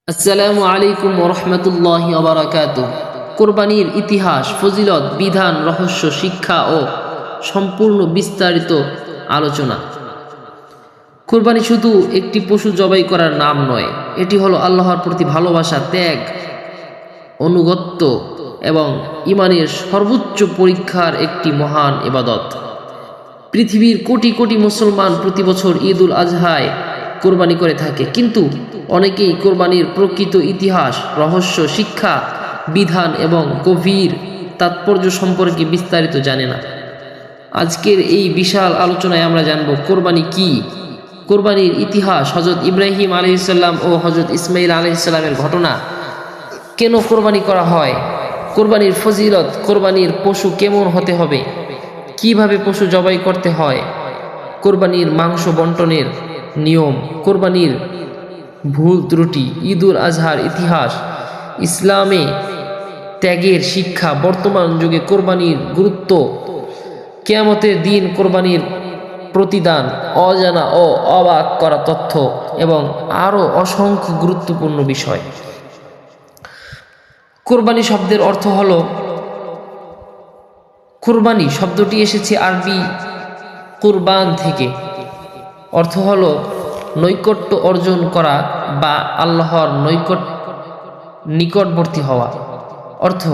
আসসালামু আলাইকুম ওরহমতুল্লাহি ওবারাকাতুহ। কোরবানির ইতিহাস, ফজিলত, বিধান, রহস্য, শিক্ষা ও সম্পূর্ণ বিস্তারিত আলোচনা। কোরবানি শুধু একটি পশু জবাই করার নাম নয়, এটি হলো আল্লাহর প্রতি ভালোবাসা, ত্যাগ, অনুগত্য এবং ইমানের সর্বোচ্চ পরীক্ষার একটি মহান ইবাদত। পৃথিবীর কোটি কোটি মুসলমান প্রতি বছর ঈদ উল আজহায় কোরবানি করে থাকে, কিন্তু অনেকেই কোরবানির প্রকৃত ইতিহাস, রহস্য, শিক্ষা, বিধান এবং গভীর তাৎপর্য সম্পর্কে বিস্তারিত জানে না। আজকের এই বিশাল আলোচনায় আমরা জানব কোরবানি কি, কোরবানির ইতিহাস, হজরত ইব্রাহিম আলাইহিসসালাম ও হজরত ইসমাইল আলাইহিসসালামের ঘটনা, কেন কোরবানি করা হয়, কোরবানির ফজিলত, কোরবানির পশু কেমন হতে হবে, কিভাবে পশু জবাই করতে হয়, কোরবানির মাংস বন্টনের নিয়ম, কোরবানির ভুল ত্রুটি, ঈদ উল আজহার ইতিহাস, ইসলামে ত্যাগের শিক্ষা, বর্তমান যুগে কোরবানির গুরুত্ব, কিয়ামতের দিন কোরবানির প্রতিদান, অজানা ও অবাক করা তথ্য এবং আরও অসংখ্য গুরুত্বপূর্ণ বিষয়। কোরবানি শব্দের অর্থ হল, কুরবানি শব্দটি এসেছে আরবি কুরবান থেকে, অর্থ হল নৈকট্য অর্জন করা বা আল্লাহর নিকটবর্তী হওয়া। অর্থ,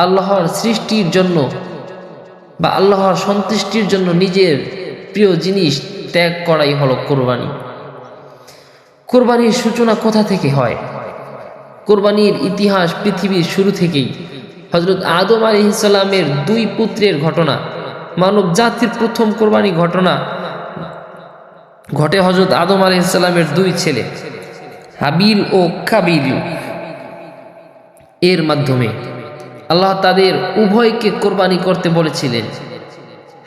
আল্লাহর সৃষ্টির জন্য বা আল্লাহর সন্তুষ্টির জন্য নিজের প্রিয় জিনিস ত্যাগ করাই হলো কোরবানি। কোরবানির সূচনা কোথা থেকে হয়? কোরবানির ইতিহাস পৃথিবীর শুরু থেকেই। হজরত আদম আলাইহিসসালামের দুই পুত্রের ঘটনা, মানব জাতির প্রথম কোরবানি ঘটে হজরত আদম আলাইহিসসালামের দুই ছেলে হাবিল ও কাবিল এর মাধ্যমে। আল্লাহ তাদের উভয়কে কোরবানি করতে বলেছিলেন।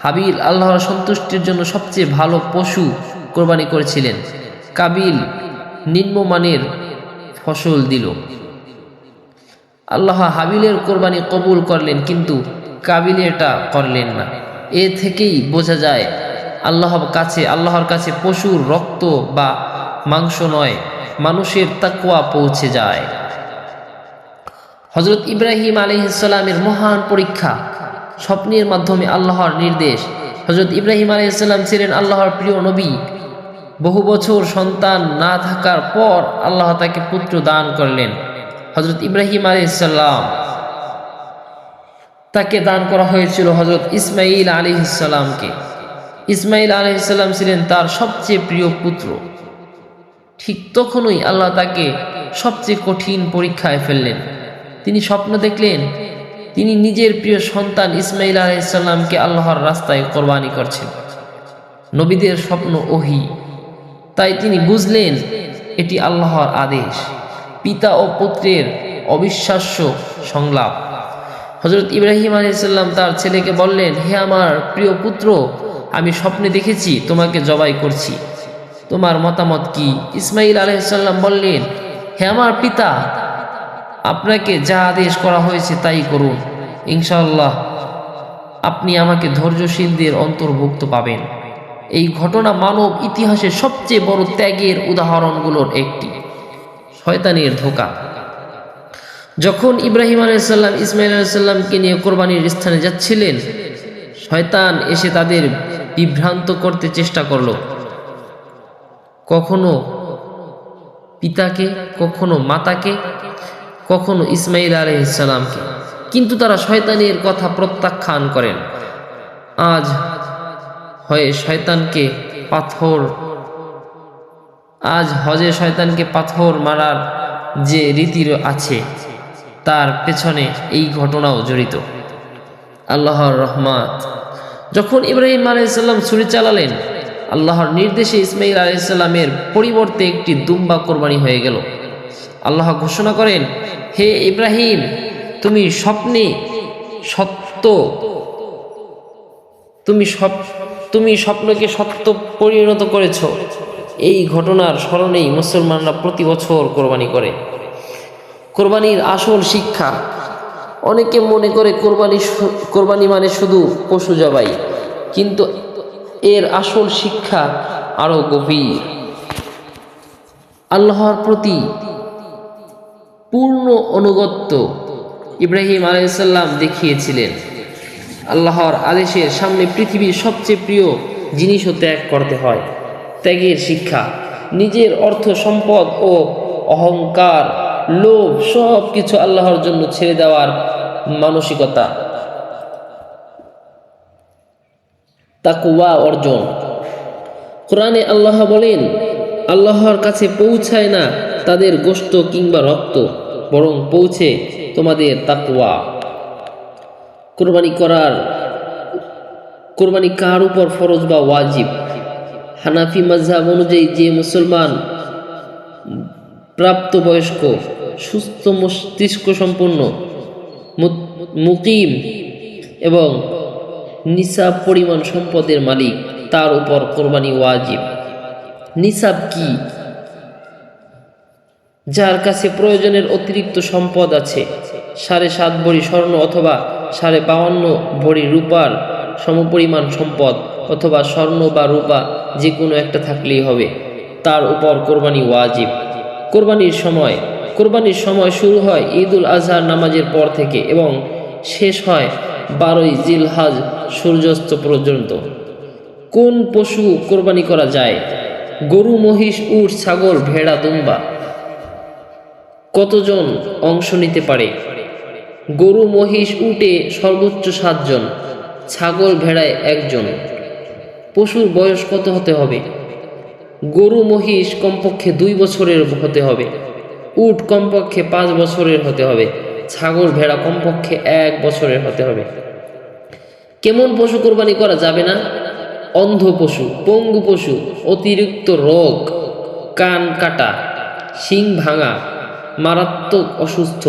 হাবিল আল্লাহর সন্তুষ্টির জন্য সবচেয়ে ভালো পশু কোরবানি করেছিলেন। কাবিল নিম্নমানের ফসল দিল। আল্লাহ হাবিলের কোরবানি কবুল করলেন, কিন্তু কাবিলেরটা করলেন না। এ থেকেই বোঝা যায় আল্লাহর কাছে পশুর রক্ত বা মাংস নয়, মানুষের তাকওয়া পৌঁছে যায়। হজরত ইব্রাহিম আলাইহিসসালামের মহান পরীক্ষা, স্বপ্নের মাধ্যমে আল্লাহর নির্দেশ। হজরত ইব্রাহিম আলাইহিসসালাম ছিলেন আল্লাহর প্রিয় নবী। বহু বছর সন্তান না থাকার পর আল্লাহ তাকে পুত্র দান করলেন। হজরত ইব্রাহিম আলাইহিসসালাম তাকে দান করা হয়েছিল হজরত ইসমাইল আলাইহিসসালামকে। ইসমাইল আলাইহিসসালাম ছিলেন তার সবচেয়ে প্রিয় পুত্র। ঠিক তখনই আল্লাহ তাকে সবচেয়ে কঠিন পরীক্ষায় ফেললেন। তিনি স্বপ্ন দেখলেন তিনি নিজের প্রিয় সন্তান ইসমাইল আলাইহিসসালামকে আল্লাহর রাস্তায় কোরবানি করছেন। নবীদের স্বপ্ন ওহী, তাই তিনি বুঝলেন এটি আল্লাহর আদেশ। পিতা ও পুত্রের অবিশ্বাস্য সংলাপ। হজরত ইব্রাহিম আলাইহিসসালাম তার ছেলেকে বললেন, হে আমার প্রিয় পুত্র, আমি স্বপ্নে দেখেছি তোমাকে জবাই করছি, তোমার মতামত কি? ইসমাইল আলাইহিসসালাম বললেন, হে আমার পিতা, আপনাকে যা আদেশ করা হয়েছে তাই করুন। ইনশাআল্লাহ আপনি আমাকে ধৈর্যশীলদের অন্তর্ভুক্ত পাবেন। এই ঘটনা মানব ইতিহাসের সবচেয়ে বড় ত্যাগের উদাহরণগুলোর একটি। শয়তানের ধোঁকা। যখন ইব্রাহিম আলাইহিসসালাম ইসমাইল আলাইহিসসালামকে নিয়ে কোরবানির স্থানে যাচ্ছিলেন, শয়তান এসে তাদের বিভ্রান্ত করতে চেষ্টা করল। কখনো পিতাকে, কখনো মাতাকে, কখনো ইসমাইল আলাইহিসসালামকে, কিন্তু তারা শয়তানের কথা প্রত্যাখ্যান করেন। আজ হজে শয়তানকে পাথর মারার যে রীতি আছে, তার পেছনে এই ঘটনাও জড়িত। আল্লাহর রহমত। যখন ইব্রাহিম আলাইহিসসালাম ছুরি চালালেন, আল্লাহর নির্দেশে ইসমাইল আলাইহিসসালামের পরিবর্তে একটি দুম্বা কোরবানি হয়ে গেল। আল্লাহ ঘোষণা করেন, হে ইব্রাহিম, তুমি স্বপ্নকে সত্য পরিণত করেছ। এই ঘটনার স্মরণেই মুসলমানরা প্রতি বছর কোরবানি করে। কোরবানির আসল শিক্ষা। অনেকে মনে করে কোরবানি মানে শুধু পশু জবাই, কিন্তু এর আসল শিক্ষা আরও গভীর। আল্লাহর প্রতি পূর্ণ অনুগত্য ইব্রাহিম আলাইহিসসালাম দেখিয়েছিলেন। আল্লাহর আদেশের সামনে পৃথিবীর সবচেয়ে প্রিয় জিনিসও ত্যাগ করতে হয়। ত্যাগের শিক্ষা, নিজের অর্থ সম্পদ ও অহংকার, লোভ সব কিছু আল্লাহর জন্য ছেড়ে দেওয়ার মানসিকতা, তাকওয়া অর্জন। কোরআনে আল্লাহ বলেন, আল্লাহর কাছে পৌঁছায় না তাদের গোশত কিংবা রক্ত, বরং পৌঁছে তোমাদের তাকওয়া। কোরবানি কার উপর ফরজ বা ওয়াজিব? হানাফি মাযহাব অনুযায়ী যে মুসলমান প্রাপ্তবয়স্ক, সুস্থ মস্তিষ্ক সম্পন্ন, মুকিম এবং নিসাব পরিমাণ সম্পদের মালিক, তার উপর কোরবানি ওয়াজিব। নিসাব কি? যার কাছে প্রয়োজনের অতিরিক্ত সম্পদ আছে, 7.5 ভরি স্বর্ণ অথবা 52.5 ভরি রূপার সমপরিমাণ সম্পদ, অথবা স্বর্ণ বা রূপা যে কোনো একটা থাকলেই হবে, তার উপর কোরবানি ওয়াজিব। কোরবানির সময় শুরু হয় ঈদুল আজহার নামাজের পর থেকে এবং শেষ হয় 12ই জিলহজ সূর্যাস্ত পর্যন্ত। কোন পশু কোরবানি করা যায়? গরু, মহিষ, উট, ছাগল, ভেড়া, দুম্বা। কতজন অংশ নিতে পারে? গরু, মহিষ, উটে সর্বোচ্চ 7 জন, ছাগল, ভেড়ায় 1 জন। পশুর বয়স কত হতে হবে? গরু, মহিষ কমপক্ষে 2 বছরের হতে হবে, উট কমপক্ষে 5 বছরের হতে হবে, ছাগল, ভেড়া কমপক্ষে 1 বছরের হতে হবে। কেমন পশু কোরবানি করা যাবে না? অন্ধ পশু, পঙ্গু পশু, অতিরিক্ত রোগ, কান কাটা, শিং ভাঙা, মারাত্মক অসুস্থ।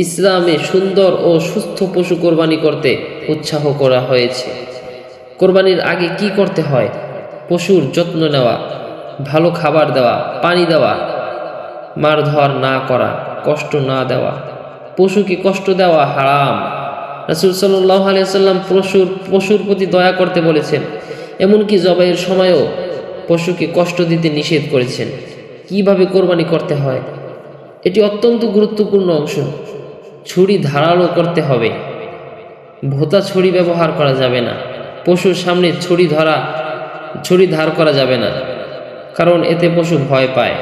ইসলামে সুন্দর ও সুস্থ পশু কোরবানি করতে উৎসাহ করা হয়েছে। কোরবানির আগে কি করতে হয়? পশুর যত্ন নেওয়া, ভালো খাবার দেওয়া, পানি দেওয়া, মারধর না করা, কষ্ট না দেওয়া। পশুকে কষ্ট দেওয়া হারাম। রাসূল সাল্লাল্লাহু আলাইহি ওয়াসাল্লাম পশুর প্রতি দয়া করতে বলেছেন, এমনকি জবাইয়ের সময়ও পশুকে কষ্ট দিতে নিষেধ করেছেন। কিভাবে কোরবানি করতে হয়? এটি অত্যন্ত গুরুত্বপূর্ণ অংশ। ছুরি ধারালো করতে হবে, ভোঁতা ছুরি ব্যবহার করা যাবে না। পশুর সামনে ছুরি ধার করা যাবে না, কারণ এতে পশু ভয় পায়।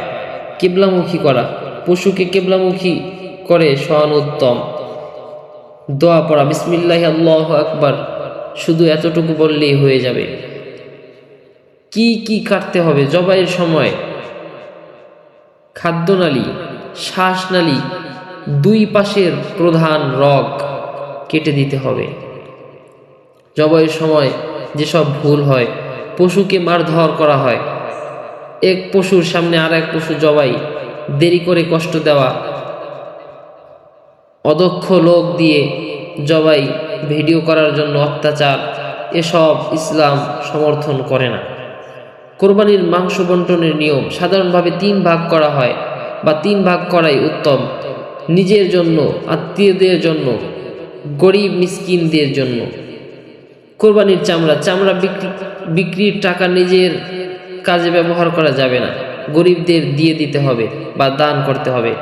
কিবলামুখী করা, পশুকে কিবলামুখী করে শোয়ানো উত্তম। দোয়া পড়া, বিসমিল্লাহি আল্লাহু আকবার, শুধু এতটুকু বললেই হয়ে যাবে। কি কি কাটতে হবে জবাইয়ের সময়? খাদ্যনালী, শ্বাসনালী, 2 পাশের প্রধান রগ কেটে দিতে হবে। জবাইয়ের সময় যেসব ভুল হয়: পশুকে মারধর করা হয়, এক পশুর সামনে আর এক পশু জবাই, দেরি করে কষ্ট দেওয়া, অদক্ষ লোক দিয়ে জবাই ভিডিও করার জন্য অত্যাচার, এসব ইসলাম সমর্থন করে না। কোরবানির মাংস বন্টনের নিয়ম সাধারণভাবে 3 ভাগ করা হয় বা 3 ভাগ করাই উত্তম। নিজের জন্য, আত্মীয়দের জন্য, গরিব মিসকিনদের জন্য। কোরবানির চামড়া বিক্রির টাকা নিজের কাজে ব্যবহার করা যাবে না, গরিবদের দিয়ে দিতে হবে বা দান করতে হবে।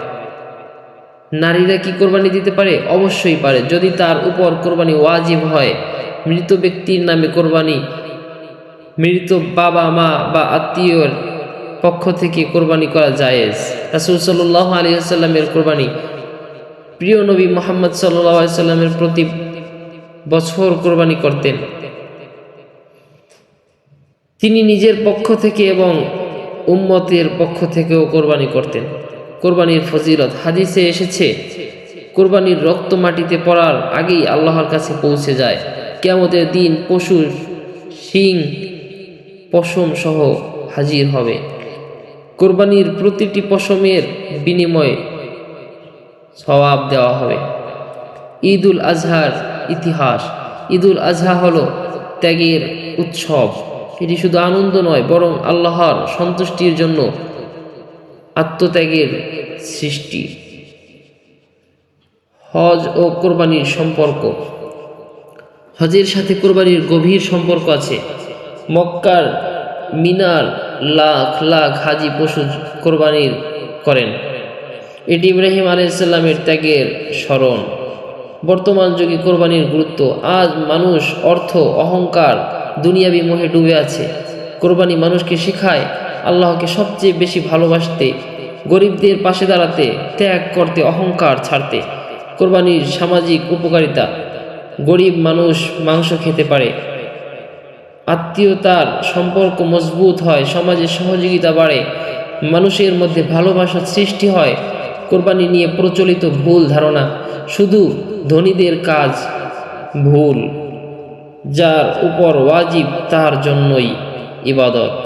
নারীরা কি কোরবানি দিতে পারে? অবশ্যই পারে, যদি তার উপর কোরবানি ওয়াজিব হয়। মৃত ব্যক্তির নামে কোরবানি, মৃত বাবা মা বা আত্মীয়র পক্ষ থেকে কোরবানি করা জায়েজ। রাসূল সাল্লাল্লাহু আলাইহি ওয়াসাল্লামের কোরবানি, প্রিয় নবী মুহাম্মদ সাল্লাল্লাহু আলাইহি ওয়াসাল্লামের প্রতি বছর কোরবানি করতেন। তিনি নিজের পক্ষ থেকে এবং উম্মতের পক্ষ থেকেও কোরবানি করতেন। কোরবানির ফজিলত, হাদিসে এসেছে, কোরবানির রক্ত মাটিতে পড়ার আগেই আল্লাহর কাছে পৌঁছে যায়। কিয়ামতের দিন পশুর শিং পশম সহ হাজির হবে। কোরবানির প্রতিটি পশমের বিনিময়ে সওয়াব দেওয়া হবে। ঈদুল আজহার ইতিহাস। ঈদুল আজহা হলো ত্যাগের উৎসব। এটি শুধু আনন্দ নয়, বরং আল্লাহর সন্তুষ্টির জন্য আত্মত্যাগের সৃষ্টি। হজ ও কোরবানির সম্পর্ক। হজের সাথে কোরবানির গভীর সম্পর্ক আছে। মক্কার মিনার লাখ লাখ হাজি পশু কোরবানি করেন। এটি ইব্রাহিম আলাইহিসসালামের ত্যাগের স্মরণ। বর্তমান যুগে কোরবানির গুরুত্ব। আজ মানুষ অর্থ, অহংকার, দুনিয়াবি মোহে ডুবে আছে। কোরবানি মানুষকে শেখায় আল্লাহকে সবচেয়ে বেশি ভালোবাসতে, গরিবদের পাশে দাঁড়াতে, ত্যাগ করতে, অহংকার ছাড়তে। কোরবানির সামাজিক উপকারিতা। গরিব মানুষ মাংস খেতে পারে, আত্মীয়তার সম্পর্ক মজবুত হয়, সমাজে সহযোগিতা বাড়ে, মানুষের মধ্যে ভালোবাসার সৃষ্টি হয়। কোরবানি নিয়ে প্রচলিত ভুল ধারণা, শুধু ধনীদের কাজ, ভুল। যার উপর ওয়াজিব তার জন্যই ইবাদত।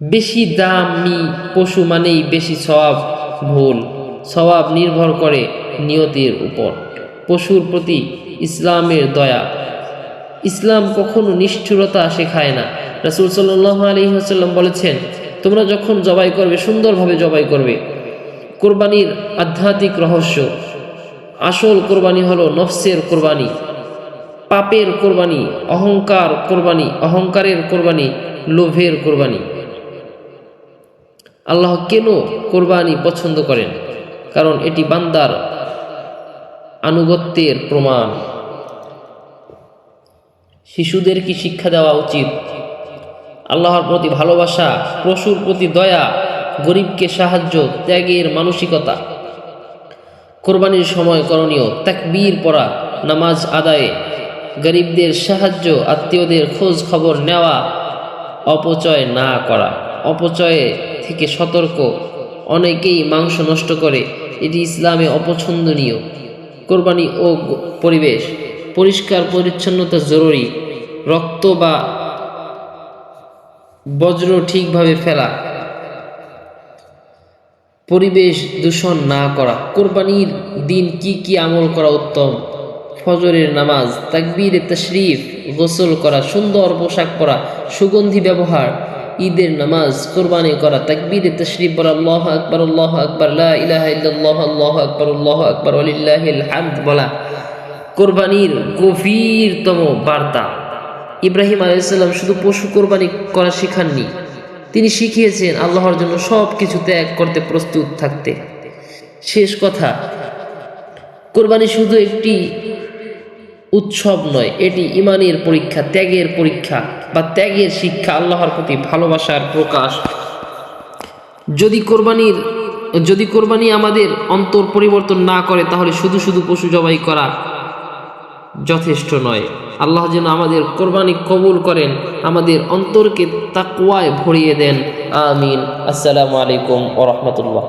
বেশি দামি পশু মানেই বেশি সওয়াব, ভুল। সওয়াব নির্ভর করে নিয়তের উপর। পশুর প্রতি ইসলামের দয়া। ইসলাম কখনো নিষ্ঠুরতা শেখায় না। রাসূল সাল্লাল্লাহু আলাইহি ওয়াসাল্লাম বলেছেন, তোমরা যখন জবাই করবে সুন্দরভাবে জবাই করবে। কোরবানির আধ্যাত্মিক রহস্য। আসল কোরবানি হলো নফসের কোরবানি, পাপের কোরবানি, অহংকারের কোরবানি, লোভের কোরবানি। আল্লাহ কেন কোরবানি পছন্দ করেন? কারণ এটি বান্দার আনুগত্যের প্রমাণ। শিশুদের কি শিক্ষা দেওয়া উচিত? আল্লাহর প্রতি ভালোবাসা, পশুর প্রতি দয়া, গরিবকে সাহায্য, ত্যাগের মানসিকতা। কোরবানির সময় করণীয়: তাকবীর পড়া, নামাজ আদায়ে, গরিবদের সাহায্য, আত্মীয়দের খোঁজ খবর নেওয়া, অপচয় না করা। অপচয়ে থেকে সতর্ক। অনেকেই মাংস নষ্ট করে, এটি ইসলামে অপছন্দনীয়। কোরবানি ও পরিবেশ। পরিষ্কার পরিচ্ছন্নতা জরুরি। রক্ত বা বজ্র ঠিকভাবে ফেলা, পরিবেশ দূষণ না করা। কোরবানির দিন কি কি আমল করা উত্তম? ফজরের নামাজ, তাকবীরে তাশরিফ, গোসল করা, সুন্দর পোশাক পরা, সুগন্ধি ব্যবহার, ঈদের নামাজ, কোরবানি করা, তাকবীরে তাশরিফ বলা, আল্লাহু আকবার, লা ইলাহা ইল্লাল্লাহ, আল্লাহু আকবার ওয়ালিল্লাহিল হামদ বলা। কোরবানির গভীরতম বার্তা। ইব্রাহিম আলাইহিস সালাম শুধু পশু কোরবানি করা শিখাননি, তিনি শিখিয়েছেন আল্লাহর জন্য সব কিছু ত্যাগ করতে প্রস্তুত থাকতে। শেষ কথা, কোরবানি শুধু একটি উৎসব নয়, এটি ঈমানের পরীক্ষা, ত্যাগের পরীক্ষা বা ত্যাগের শিক্ষা, আল্লাহর প্রতি ভালোবাসার প্রকাশ। যদি কোরবানি আমাদের অন্তর পরিবর্তন না করে, তাহলে শুধু শুধু পশু জবাই করা যথেষ্ট নয়। আল্লাহ যেন আমাদের কোরবানি কবুল করেন, আমাদের অন্তরকে তাকওয়ায় ভরিয়ে দেন। আমিন। আসসালামু আলাইকুম ওয়া রাহমাতুল্লাহ।